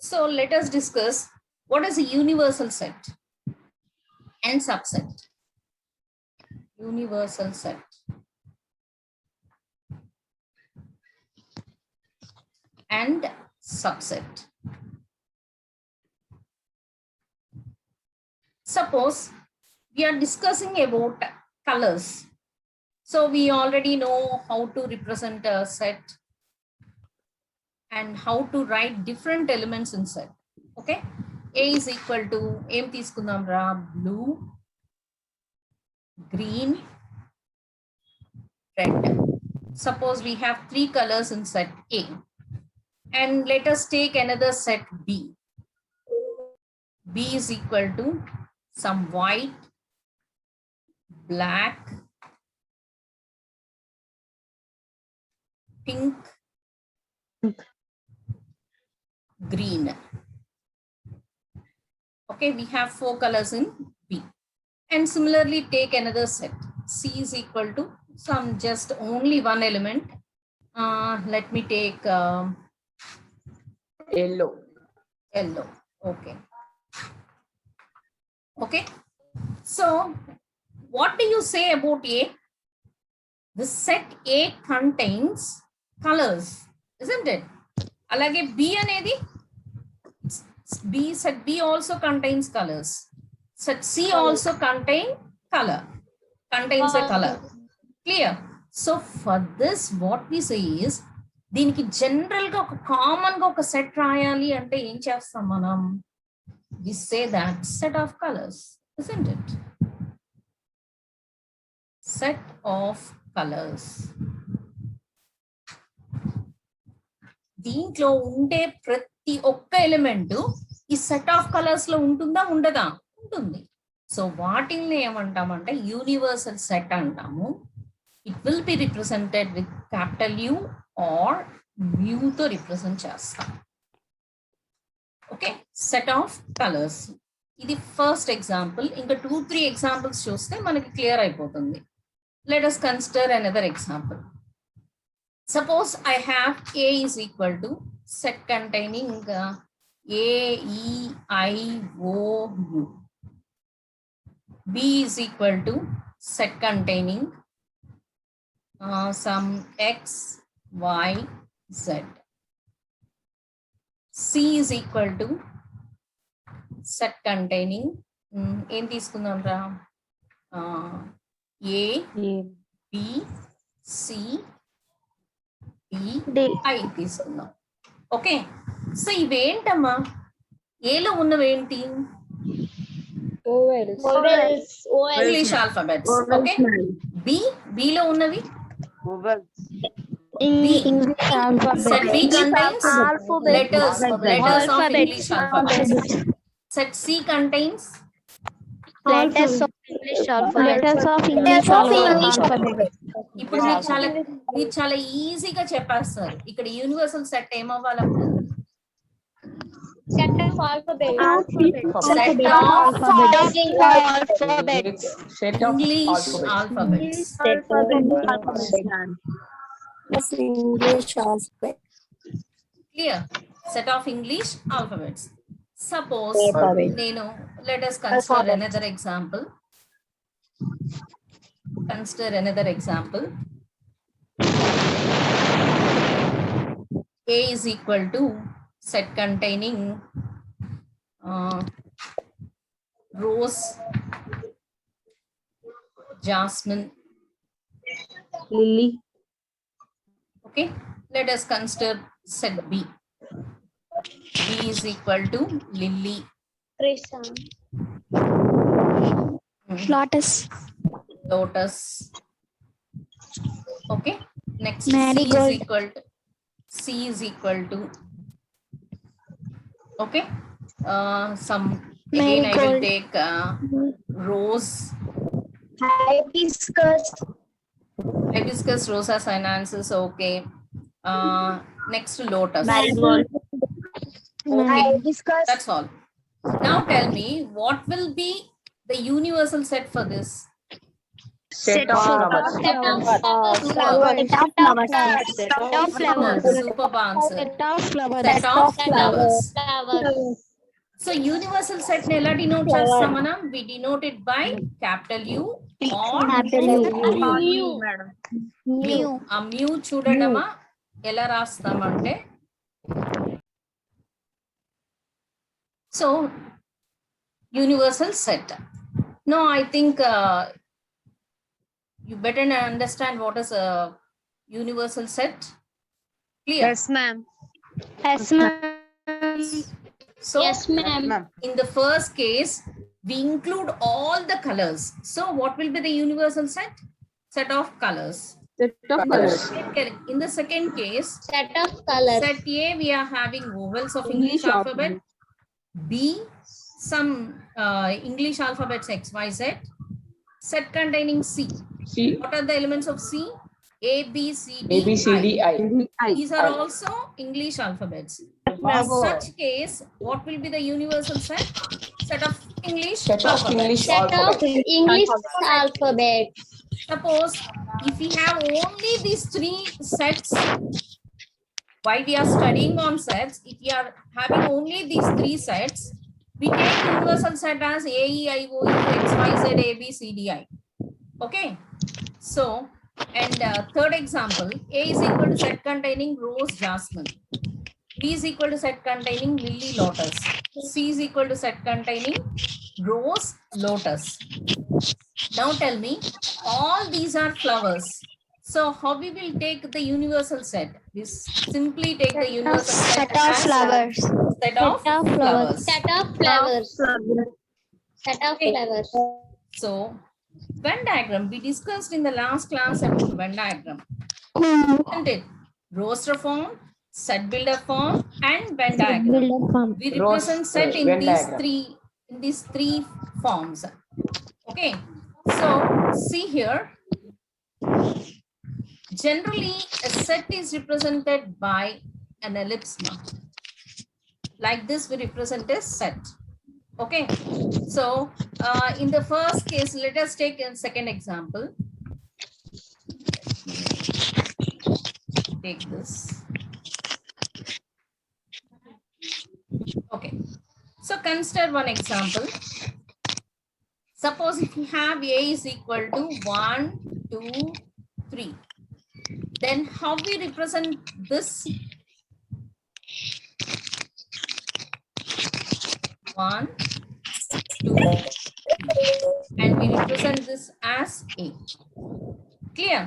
So let us discuss what is a universal set and subset. Universal set and subset. Suppose we are discussing about colors. So we already know how to represent a set and how to write different elements in set. Okay. A is equal to blue, green, red. Suppose we have three colors in set A. And let us take another set B. B is equal to some white, black, pink, green. Okay, we have four colors in B. And similarly, take another set. C is equal to some just only one element. Let me take Yellow. yellow. Okay. Okay. So, what do you say about A? The set A contains colors, isn't it? Alage B anedi B set B also contains colors. Set C also contains a color. Clear? So for this, what we say is, దీనికి general గా ఒక common గా ఒక set రాయాలి అంటే ఏం చేస్తాం మనం? We say that set of colors, isn't it? Set of colors. దీంట్లో ఉండే ప్రతి ఒక్క ఎలిమెంట్ ఈ సెట్ ఆఫ్ కలర్స్ లో ఉంటుందా ఉండదా? ఉంటుంది. సో వాటిని ఏమంటామంటే యూనివర్సల్ సెట్ అంటాము. It will be represented with capital U or mu తో రిప్రజెంట్ చేస్తాం. Okay, set of colours. ఇది ఫస్ట్ ఎగ్జాంపుల్. ఇంకా 2-3 ఎగ్జాంపుల్స్ చూస్తే మనకి క్లియర్ అయిపోతుంది. Let us consider another example. Suppose I have A is equal to set containing A, E, I, O, U. B is equal to set containing some X, Y, Z. C is equal to set containing ఏం తీసుకుందాం రా? A, B, C, D, I తీసుకుందాం. Okay, so ఇవేంటమ్మా? ఏలో ఉన్నవి ఏంటి? English alphabets. Okay, below ఉన్నవి set B contains letters of English alphabet. Set C contains letters of English alphabet. ఇప్పుడు మీరు చాలా ఈజీగా చెప్పేస్తారు. ఇక్కడ యూనివర్సల్ సెట్ ఏమవ్వాలి అప్పుడు? Set of alphabet. Set of English alphabets. Clear? Set of English alphabets. Suppose let us consider another example. A is equal to set containing rose, jasmine, Lily. Okay, let us consider set B. B is equal to lily, Lotus. Okay, next Marigold. C is equal to okay, some again I will take rose, hibiscus, rosa sinensis. Okay, next to lotus. Marigold. Okay, that's all. Now tell me, what will be the universal set for this? Set of flowers. Set of Super. flowers. Set of flowers. Superb answer. Set of flowers. Set of flowers. Flowers. So universal set ని ఎలా denote చేస్తాం మనం? We denote it by capital U or Mu. mu. ఆ mu చూడడమా ఎలా రాస్తామంటే, so universal set. No, I think you better understand what is a universal set. Clear? Yes, ma'am. Yes, ma'am. So Yes, ma'am. in the first case, we include all the colors. So what will be the universal set? Set of colors. Set of colors. Correct. In the second case, Set of colors. set A, we are having vowels of English English alphabet. B, some English alphabets X, Y, Z. Set containing C. C. What are the elements of C? A, B, C, D, A, B, C, D, I. I. These are also English alphabets. In such case, what will be the universal set? Set of English Set of alphabets. English Set of alphabet. English alphabet. Suppose if we have only these three sets, while we are studying on sets, if we are having only these three sets, we take universal set as A, E, I, O, U, X, Y, Z, A, B, C, D, I. Okay. So, and third example, A is equal to set containing rose, jasmine. B is equal to set containing lily, lotus. C is equal to set containing rose, lotus. Now tell me, all these are flowers. So how we will take the universal set? We simply take the universal set as flowers. set of flowers. Set of flowers. Set of Okay. flowers. So Venn diagram, we discussed in the last class about Venn diagram, isn't it? Roster form, set builder form, and Venn diagram. We represent set in Venn these diagram. three forms. Okay, so see here. Generally, a set is represented by an ellipse mark. Like this, we represent a set. Okay, so in the first case, let us take a second example. Take this. Okay, so consider one example. Suppose if you have A is equal to 1, 2, 3, then how we represent this? 1, 2, and we represent this as A. Clear?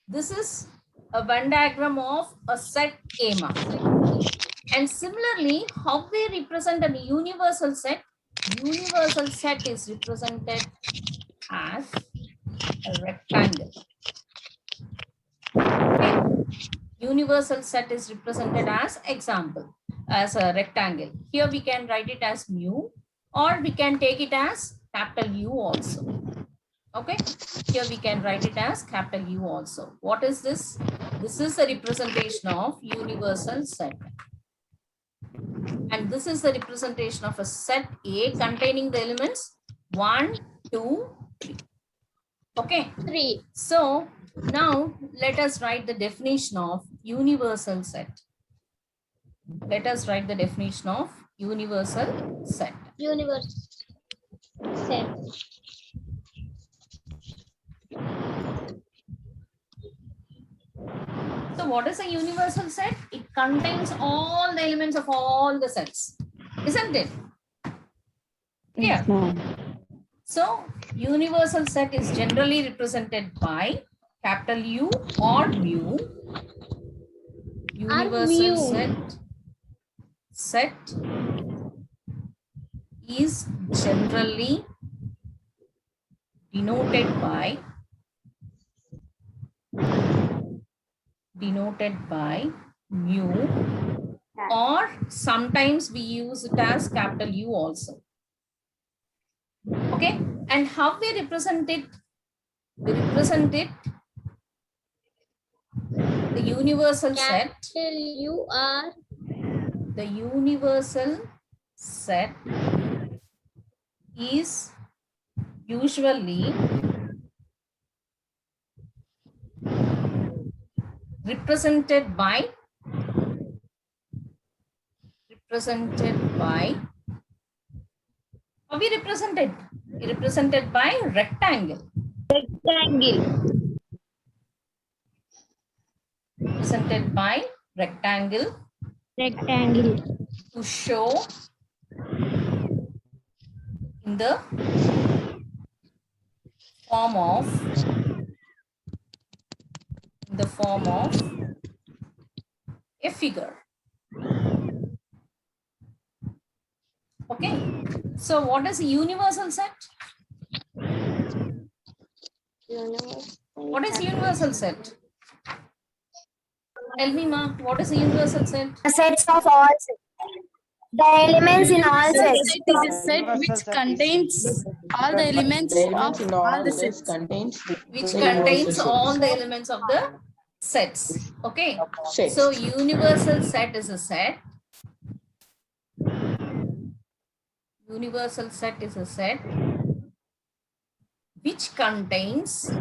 This is a Venn diagram of a set A mark. And similarly, how we represent a universal set? Universal set is represented as a rectangle. Okay. Universal set is represented as example, as a rectangle. Here we can write it as mu, or we can take it as capital U also. Okay, here we can write it as capital U also. What is this? This is the representation of universal set. And this is the representation of a set A containing the elements 1, 2, 3. Okay. 3. So now let us write the definition of universal set. Let us write the definition of universal set. Universe. Set. So what is a universal set? It contains all the elements of all the sets, isn't it? Yeah. So universal set is generally represented by capital U or mu. Universal mu. set is generally denoted by mu, or sometimes we use it as capital U also. Okay, and how we represent it? We represent it, the universal set. You are The universal set is usually represented by how we represented? Represented by rectangle. Rectangle. Represented by rectangle Rectangle. to show in the form of a figure. Okay, so what is a universal set? What is universal set? Tell me, ma, what is a universal set? Sets of all sets. The elements in all sets. Set is a set which contains all the elements The elements of in all all the sets sets. contains Which the contains universal all sets. the elements of the sets. Okay, Sets. so universal set is a set. Universal set is a set which contains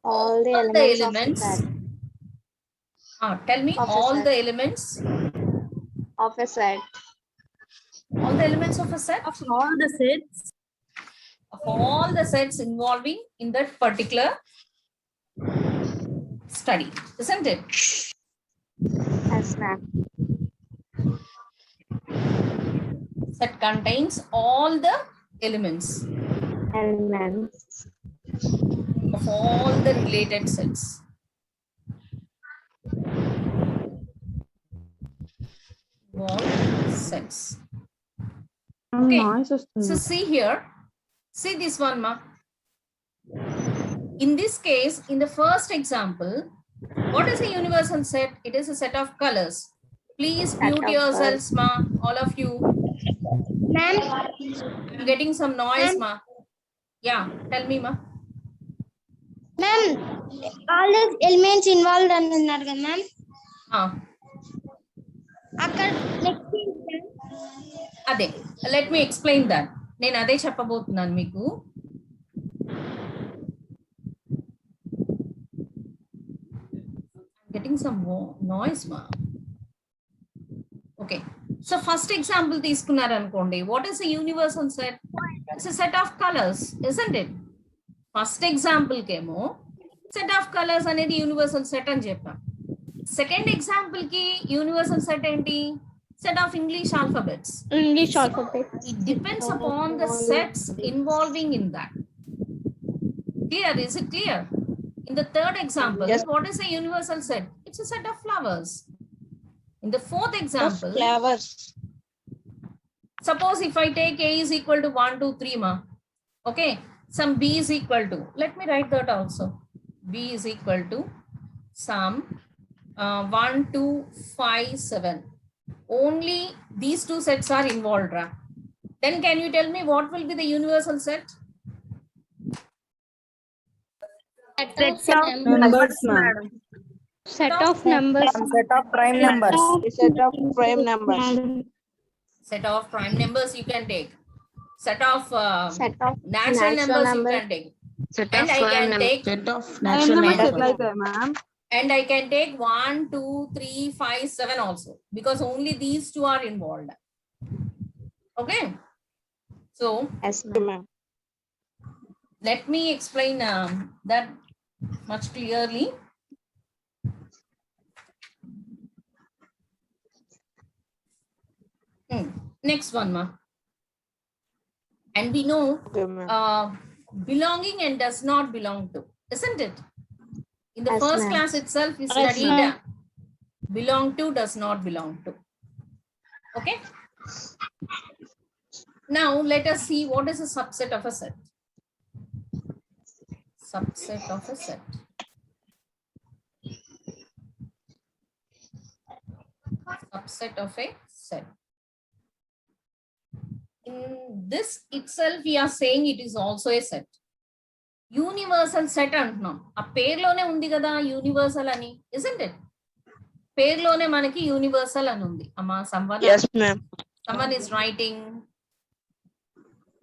All the elements of the set. Tell me Of a all set. the elements. Of a set. All the elements of a set. Of all the sets. Of all the sets involving in that particular study, isn't it? Yes, ma'am. Set contains all the elements Elements. of all the related sets. All sets. Okay. So see here. See this one, ma. In this case, in the first example, what is a universal set? It is a set of colors. Please Set mute of yourselves, ma. All of you. Ma'am. I'm getting some noise, ma. Yeah, tell me, ma. Ma'am, all the elements involved annar kada ma'am. Akkada next అదే let me explain that. నేను అదే చెప్పబోతున్నాను మీకు. Getting some noise, ma. Okay, so first example తీసుకున్నారు అనుకోండి. What is a universal set? It's a set of colors, isn't it? First example కేమో set of colors అనేది universal set అని చెప్పాం. Second example కి universal set ఏంటి? Set of English alphabets. English alphabet. It depends upon the sets involving in that. Clear? Is it clear? In the third example, Yes. what is a universal set? It's a set of flowers. In the fourth example, Flowers. suppose if I take A is equal to 1, 2, 3, ma. Okay, some B is equal to, let me write that also. B is equal to some 1, 2, 5, 7. Only these two sets are involved. Then can you tell me what will be the universal set? Set of Numbers, ma'am. Set of numbers. Set of prime numbers. Set of prime numbers. Set of prime numbers you can take. Set of Set of natural numbers you can take. And I can take Set of natural numbers. ma'am. and I can take 1, 2, 3, 5, 7 also, because only these two are involved. Okay. So Yes, ma'am. let me explain that much clearly. Next one, ma. And we know Okay, ma'am. belonging and does not belong to, isn't it? In the Yes, first ma'am. class itself, we Yes, studied ma'am. belong to, does not belong to. Okay. Now let us see what is a subset of a set. Subset of a set. Subset of a set. In this itself, we are saying it is also a set. Universal set అంటున్నాం. ఆ పేర్లోనే ఉంది కదా universal అని, isn't it? పేర్లోనే మనకి universal అని ఉంది. అమ్మా Yes, ma'am. someone is writing.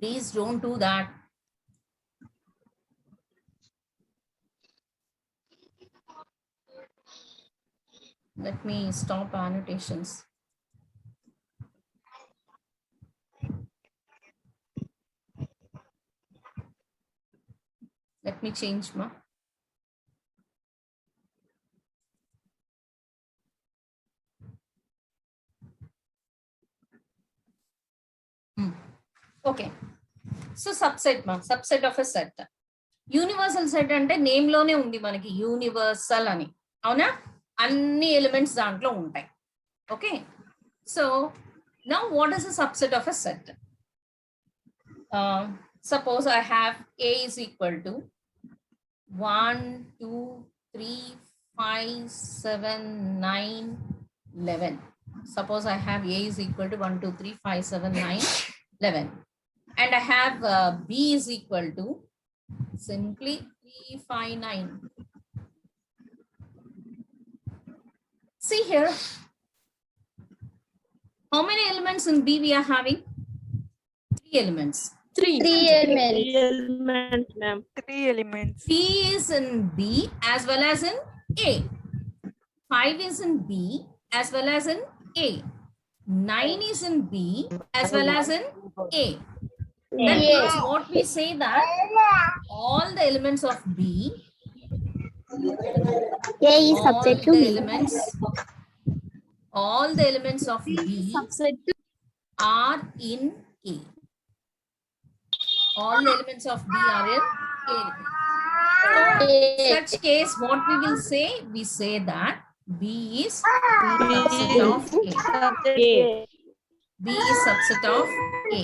Please don't do that. Let me stop annotations. Let me change ma. Okay. So subset ma, subset of a set. Universal set అంటే name లోనే ఉంది మనకి universal అని, అవునా? అన్ని ఎలిమెంట్స్ దాంట్లో ఉంటాయి. Okay, so now what is a subset of a set? Suppose I have A is equal to 1, 2, 3, 5, 7, 9, 11. Suppose I have A is equal to 1, 2, 3, 5, 7, 9, 11. And I have B is equal to simply 3, 5, 9. See here, how many elements in B we are having? 3 elements. 3 elements. elements, ma'am. 3 elements. 3 is in B as well as in A. 5 is in B as well as in A. 9 is in B as well as in A. That means what we say that all the elements of B, A is subset to B. all the elements of B are in A. All the elements of B are in A. So in such case, what we will say? We say that B is subset of A. B is subset of A.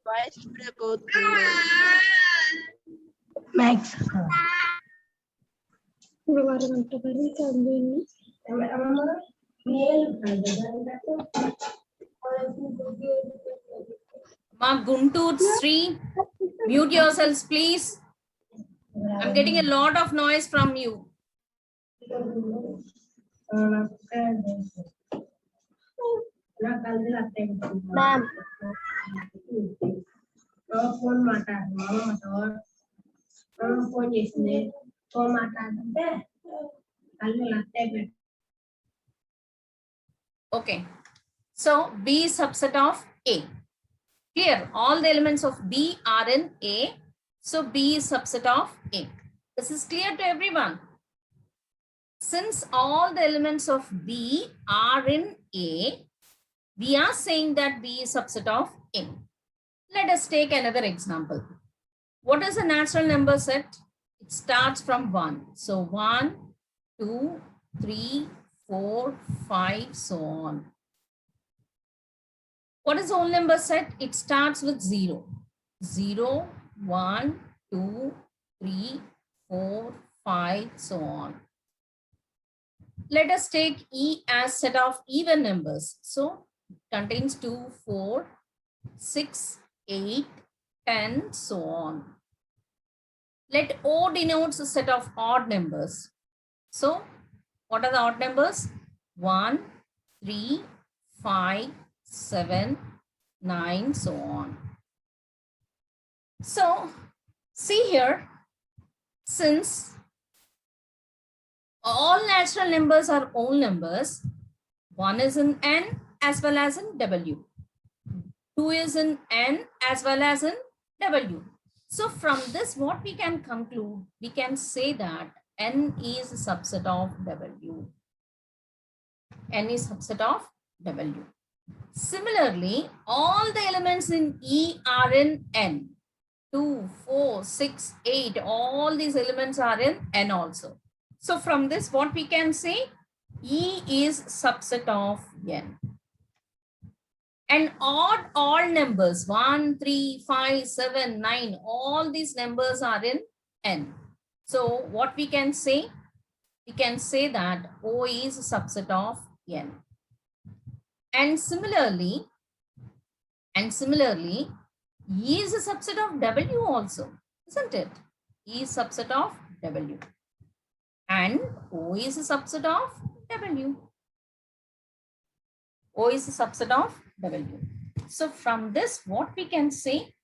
Voice break అవుతుంది. Ma Guntur Sri, mute yourselves, please. I'm getting a lot of noise from you. Ma'am. Okay, so B is subset of A. Clear? All the elements of B are in A. So B is subset of A. This is clear to everyone. Since all the elements of B are in A, we are saying that B is subset of A. Let us take another example. What is a natural number set? It starts from 1. So 1, 2, 3, 4, 5, so on. What is whole number set? It starts with 0. 0, 1, 2, 3, 4, 5, so on. Let us take E as set of even numbers. So contains 2, 4, 6, 8, 10, so on. Let O denotes a set of odd numbers. So what are the odd numbers? 1, 3, 5, 7, 9, so on. So see here, since all natural numbers are whole numbers, 1 is in N as well as in W. 2 is in N as well as in W. So from this, what we can conclude, we can say that N is a subset of W. N is subset of W. Similarly, all the elements in E are in N. 2, 4, 6, 8, all these elements are in N also. So from this, what we can say, E is subset of N. And all numbers, 1, 3, 5, 7, 9, all these numbers are in N. So what we can say? We can say that O is a subset of N. And similarly, E is a subset of W also, isn't it? E is subset of W. And O is a subset of W. O is a subset of W. So from this, what we can say,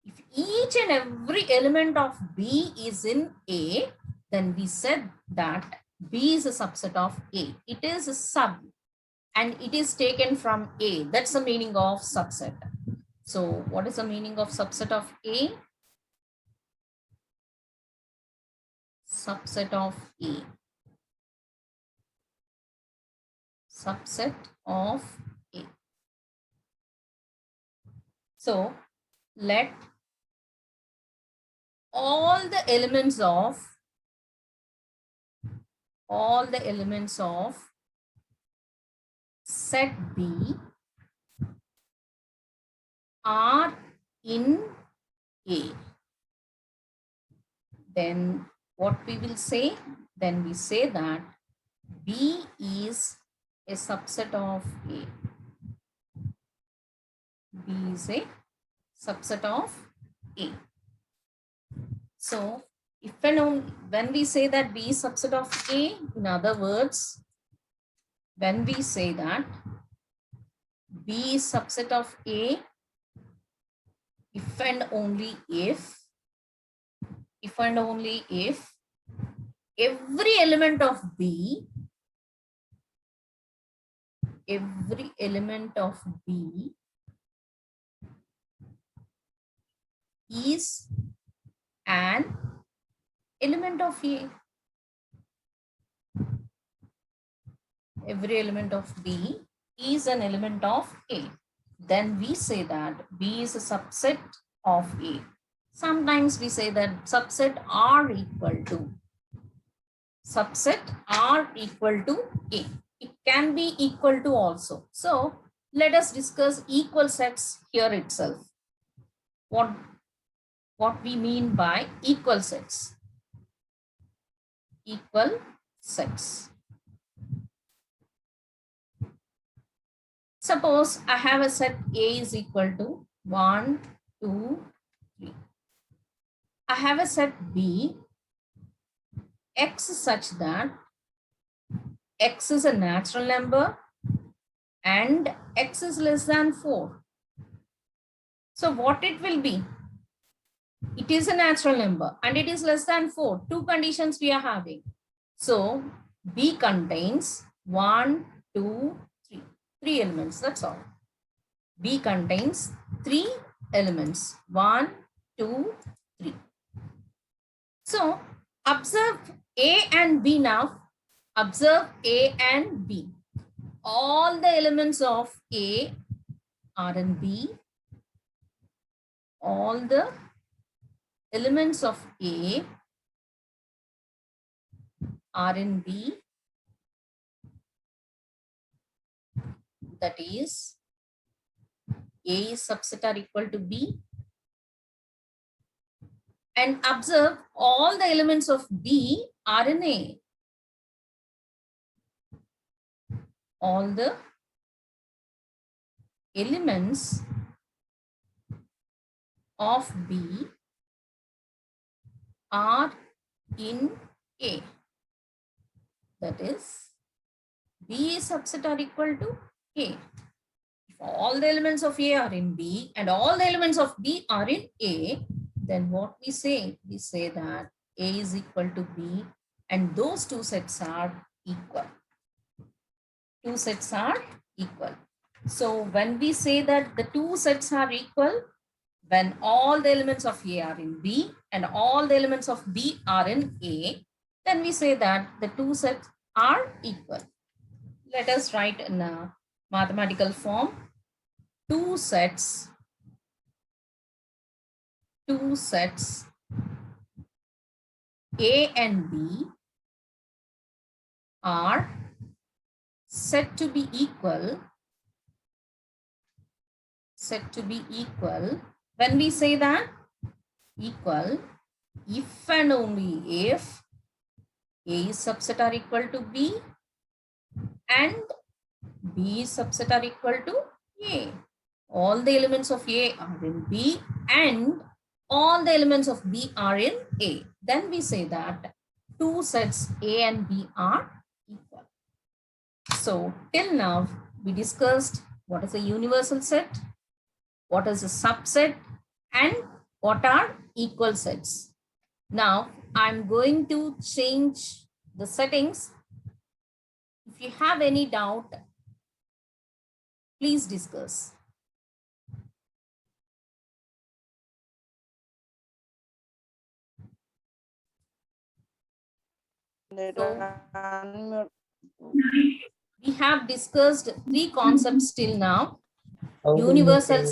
If each and every element of B is in A, then we said that B is a subset of A. It is a sub and it is taken from A. That's the meaning of subset. So what is the meaning of subset of A? Subset of A. Subset of A. So let all the elements of set B are in A. Then what we will say? Then we say that B is a subset of A. B is a subset of A. So if and only when we say that B is subset of A, in other words, when we say that B is subset of A, if and only if every element of B is an element of A. Every element of B is an element of A. Then we say that B is a subset of A. Sometimes we say that subset are equal to A. It can be equal to also. So let us discuss equal sets here itself. What we mean by equal sets. Equal sets. Suppose I have a set A is equal to 1, 2, 3. I have a set B, X such that X is a natural number and X is less than 4. So what it will be? It is a natural number and it is less than 4. Two conditions we are having. So B contains 1, 2, 3. 3 elements, that's all. B contains 3 elements. 1, 2, 3. So observe A and B now. Observe A and B. All the elements of A are in B. All the elements of A are in B. That is, A is subset are equal to B. And observe all the elements of B are in A. All the elements of B are in A. That is, B is subset are equal to A. If all the elements of A are in B and all the elements of B are in A, then what we say? We say that A is equal to B and those two sets are equal. Two sets are equal. So when we say that the two sets are equal, when all the elements of A are in B and all the elements of B are in A, then we say that the two sets are equal. Let us write in a mathematical form. Two sets A and B are said to be equal. When we say that equal, if and only if A is subset are equal to B and B is subset are equal to A. All the elements of A are in B and all the elements of B are in A. Then we say that two sets A and B are equal. So till now we discussed what is a universal set, what is a subset, and What are equal sets? Now I'm going to change the settings. If you have any doubt, please discuss. We have discussed 3 concepts till now. Universal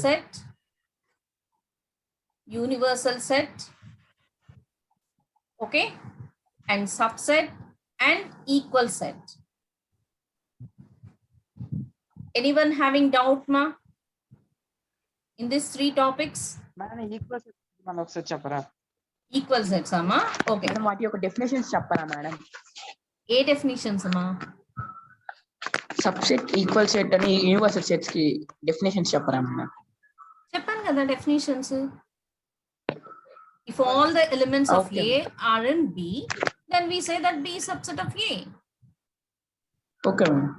set, okay, and subset and equal set. Anyone having doubt, ma? In these 3 topics? Madam equal set మనం ఒకసారి చెప్పరా Equal sets, amma? Okay. Madam వాటి యొక్క definitions చెప్పరా madam A definitions, amma? Subset equal set అని universal sets కి definitions చెప్పరా madam చెప్పాను కదా definitions. If all the elements of Okay. A are in B, then we say that B is subset of A. Okay madam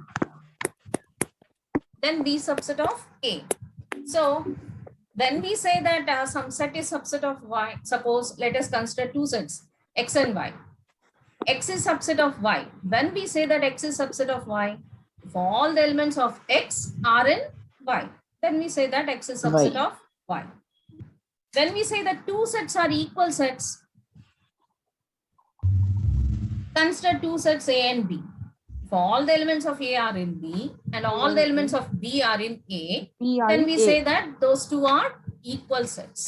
Then B subset of A. So when we say that some set is subset of Y, suppose let us consider 2 sets, X and Y. X is subset of Y. When we say that X is subset of Y, if all the elements of X are in Y, then we say that X is subset Y. of Y. When we say that 2 sets are equal sets, consider 2 sets A and B. If all the elements of A are in B and all the elements of B are in A, then we say that those 2 are equal sets.